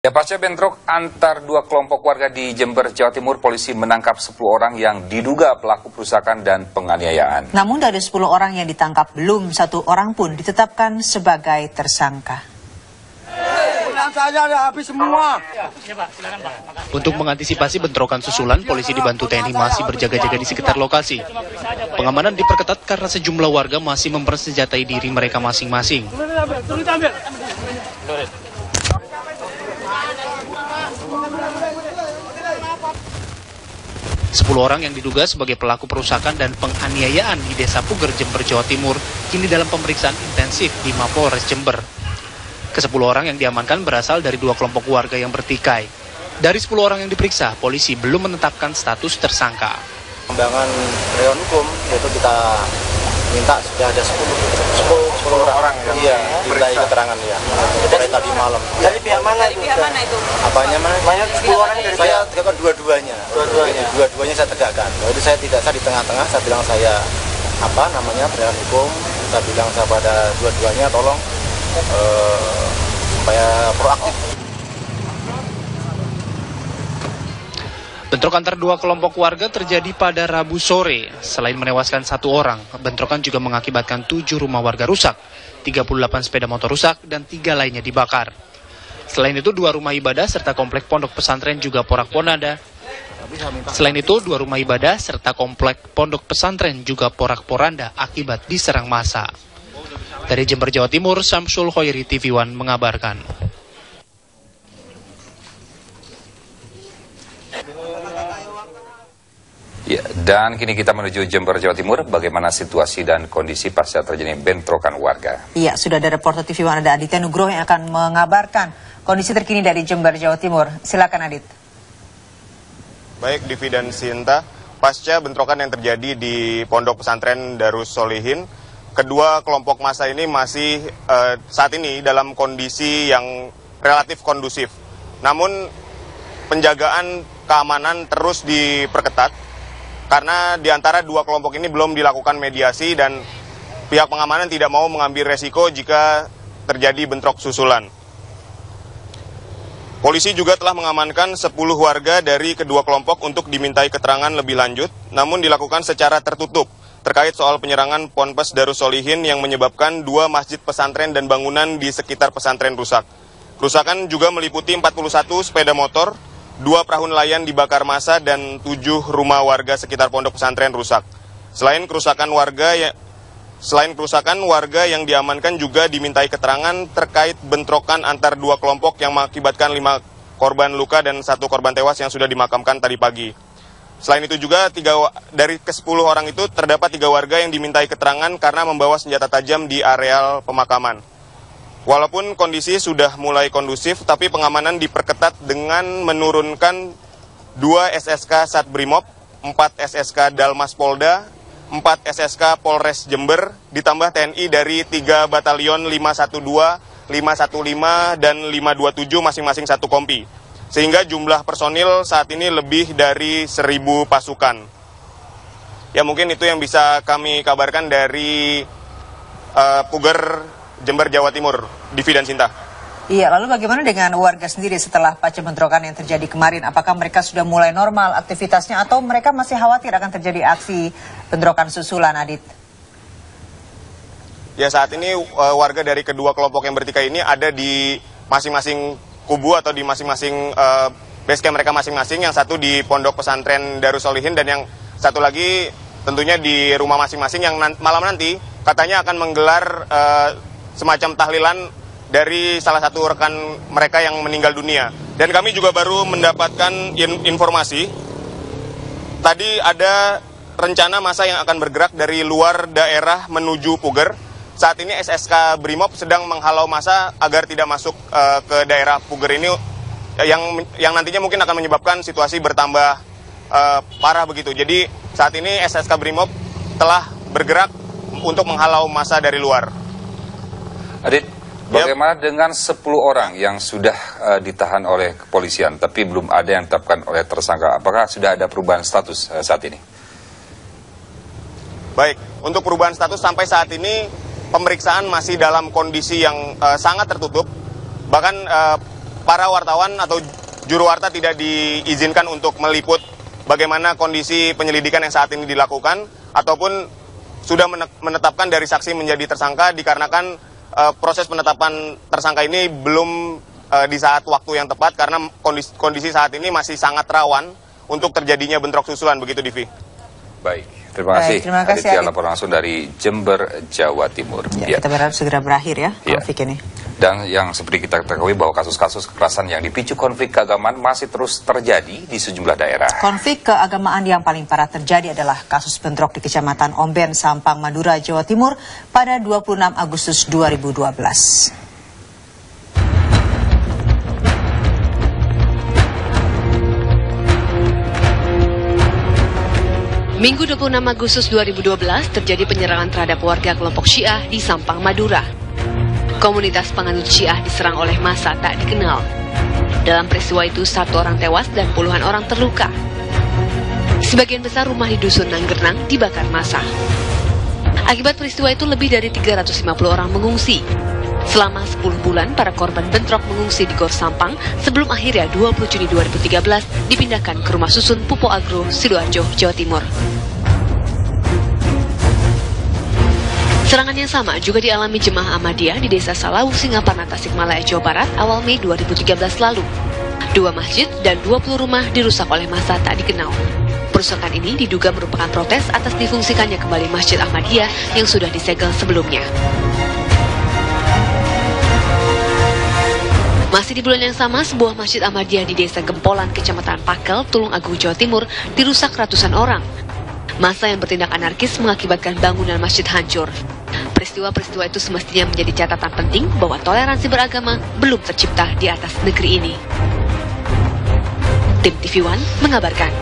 Ya, pasca bentrok antar dua kelompok warga di Jember, Jawa Timur, polisi menangkap 10 orang yang diduga pelaku perusakan dan penganiayaan. Namun dari 10 orang yang ditangkap, belum satu orang pun ditetapkan sebagai tersangka. Saya habis semua. Untuk mengantisipasi bentrokan susulan, polisi dibantu TNI masih berjaga-jaga di sekitar lokasi. Pengamanan diperketat karena sejumlah warga masih mempersenjatai diri mereka masing-masing. 10 orang yang diduga sebagai pelaku perusakan dan penganiayaan di Desa Puger, Jember, Jawa Timur, kini dalam pemeriksaan intensif di Mapolres Jember. Ke-10 orang yang diamankan berasal dari dua kelompok warga yang bertikai. Dari 10 orang yang diperiksa, polisi belum menetapkan status tersangka. Pengembangan reon hukum, yaitu kita minta sudah ada 10 orang yang dimintai keterangan ya. Dari tadi malam. Dari pihak mana itu? Apanya mana? Banyak 10 orang dari saya tegakkan dua-duanya. Dua-duanya saya tegakkan. Jadi saya tidak di tengah-tengah, saya bilang saya penegakan hukum. Saya bilang saya pada dua-duanya tolong supaya proaktif. Bentrok antar dua kelompok warga terjadi pada Rabu sore. Selain menewaskan 1 orang, bentrokan juga mengakibatkan 7 rumah warga rusak, 38 sepeda motor rusak, dan 3 lainnya dibakar. Selain itu, 2 rumah ibadah serta komplek pondok pesantren juga porak-poranda. Selain itu, 2 rumah ibadah serta komplek pondok pesantren juga porak-poranda akibat diserang massa. Dari Jember, Jawa Timur, Samsul Khoiri, TV One mengabarkan. Ya, dan kini kita menuju Jember, Jawa Timur. Bagaimana situasi dan kondisi pasca terjadi bentrokan warga? Iya, sudah ada reporter TV One, ada Aditya Nugroho yang akan mengabarkan kondisi terkini dari Jember, Jawa Timur. Silakan, Adit. Baik, Divi dan Sinta, pasca bentrokan yang terjadi di Pondok Pesantren Darus Solihin, kedua kelompok massa ini masih saat ini dalam kondisi yang relatif kondusif. Namun penjagaan keamanan terus diperketat karena di antara dua kelompok ini belum dilakukan mediasi dan pihak pengamanan tidak mau mengambil resiko jika terjadi bentrok susulan. Polisi juga telah mengamankan 10 warga dari kedua kelompok untuk dimintai keterangan lebih lanjut, namun dilakukan secara tertutup terkait soal penyerangan Ponpes Darus Solihin yang menyebabkan 2 masjid pesantren dan bangunan di sekitar pesantren rusak. Kerusakan juga meliputi 41 sepeda motor, 2 perahu nelayan dibakar massa, dan 7 rumah warga sekitar pondok pesantren rusak. Selain kerusakan, warga yang diamankan juga dimintai keterangan terkait bentrokan antar dua kelompok yang mengakibatkan 5 korban luka dan 1 korban tewas yang sudah dimakamkan tadi pagi. Selain itu juga dari ke-10 orang itu terdapat 3 warga yang dimintai keterangan karena membawa senjata tajam di areal pemakaman. Walaupun kondisi sudah mulai kondusif, tapi pengamanan diperketat dengan menurunkan 2 SSK Satbrimob, 4 SSK Dalmas Polda, 4 SSK Polres Jember, ditambah TNI dari 3 batalion 512, 515, dan 527 masing-masing 1 kompi. Sehingga jumlah personil saat ini lebih dari 1.000 pasukan. Ya, mungkin itu yang bisa kami kabarkan dari Puger, Jember, Jawa Timur, Divi dan Sinta. Iya, lalu bagaimana dengan warga sendiri setelah pasca bentrokan yang terjadi kemarin? Apakah mereka sudah mulai normal aktivitasnya atau mereka masih khawatir akan terjadi aksi bentrokan susulan, Adit? Ya, saat ini warga dari kedua kelompok yang bertikai ini ada di masing-masing kubu atau di masing-masing base camp mereka masing-masing. Yang satu di Pondok Pesantren Darus Solihin dan yang satu lagi tentunya di rumah masing-masing yang malam nanti katanya akan menggelar semacam tahlilan dari salah satu rekan mereka yang meninggal dunia. Dan kami juga baru mendapatkan informasi, tadi ada rencana massa yang akan bergerak dari luar daerah menuju Puger. Saat ini SSK Brimob sedang menghalau massa agar tidak masuk ke daerah Puger ini, yang nantinya mungkin akan menyebabkan situasi bertambah parah begitu. Jadi saat ini SSK Brimob telah bergerak untuk menghalau massa dari luar. Adit, bagaimana dengan 10 orang yang sudah ditahan oleh kepolisian, tapi belum ada yang ditetapkan oleh tersangka? Apakah sudah ada perubahan status saat ini? Baik, untuk perubahan status sampai saat ini pemeriksaan masih dalam kondisi yang sangat tertutup. Bahkan para wartawan atau juru warta tidak diizinkan untuk meliput bagaimana kondisi penyelidikan yang saat ini dilakukan, ataupun sudah menetapkan dari saksi menjadi tersangka dikarenakan proses penetapan tersangka ini belum di saat waktu yang tepat karena kondisi saat ini masih sangat rawan untuk terjadinya bentrok susulan, begitu Divi. Baik, terima kasih. Terima kasih, Aditya, Adit. laporan langsung dari Jember, Jawa Timur. Ya, kita berharap segera berakhir ya, Ya. konflik ini. Dan yang seperti kita ketahui bahwa kasus-kasus kekerasan yang dipicu konflik keagamaan masih terus terjadi di sejumlah daerah. Konflik keagamaan yang paling parah terjadi adalah kasus bentrok di Kecamatan Omben, Sampang, Madura, Jawa Timur pada 26 Agustus 2012. Minggu 26 Agustus 2012 terjadi penyerangan terhadap warga kelompok Syiah di Sampang, Madura. Komunitas penganut Syiah diserang oleh massa tak dikenal. Dalam peristiwa itu 1 orang tewas dan puluhan orang terluka. Sebagian besar rumah di dusun Nanggernang dibakar massa. Akibat peristiwa itu lebih dari 350 orang mengungsi. Selama 10 bulan para korban bentrok mengungsi di Gor Sampang sebelum akhirnya 20 Juni 2013 dipindahkan ke rumah susun Pupo Agro, Sidoarjo, Jawa Timur. Serangan yang sama juga dialami jemaah Ahmadiyah di Desa Salawu, Singaparna, Tasikmalaya, Jawa Barat awal Mei 2013 lalu. 2 masjid dan 20 rumah dirusak oleh massa tak dikenal. Perusakan ini diduga merupakan protes atas difungsikannya kembali Masjid Ahmadiyah yang sudah disegel sebelumnya. Masih di bulan yang sama, sebuah Masjid Ahmadiyah di Desa Gempolan, Kecamatan Pakel, Tulung Agung, Jawa Timur dirusak ratusan orang. Massa yang bertindak anarkis mengakibatkan bangunan masjid hancur. Peristiwa-peristiwa itu semestinya menjadi catatan penting bahwa toleransi beragama belum tercipta di atas negeri ini. Tim TV One mengabarkan.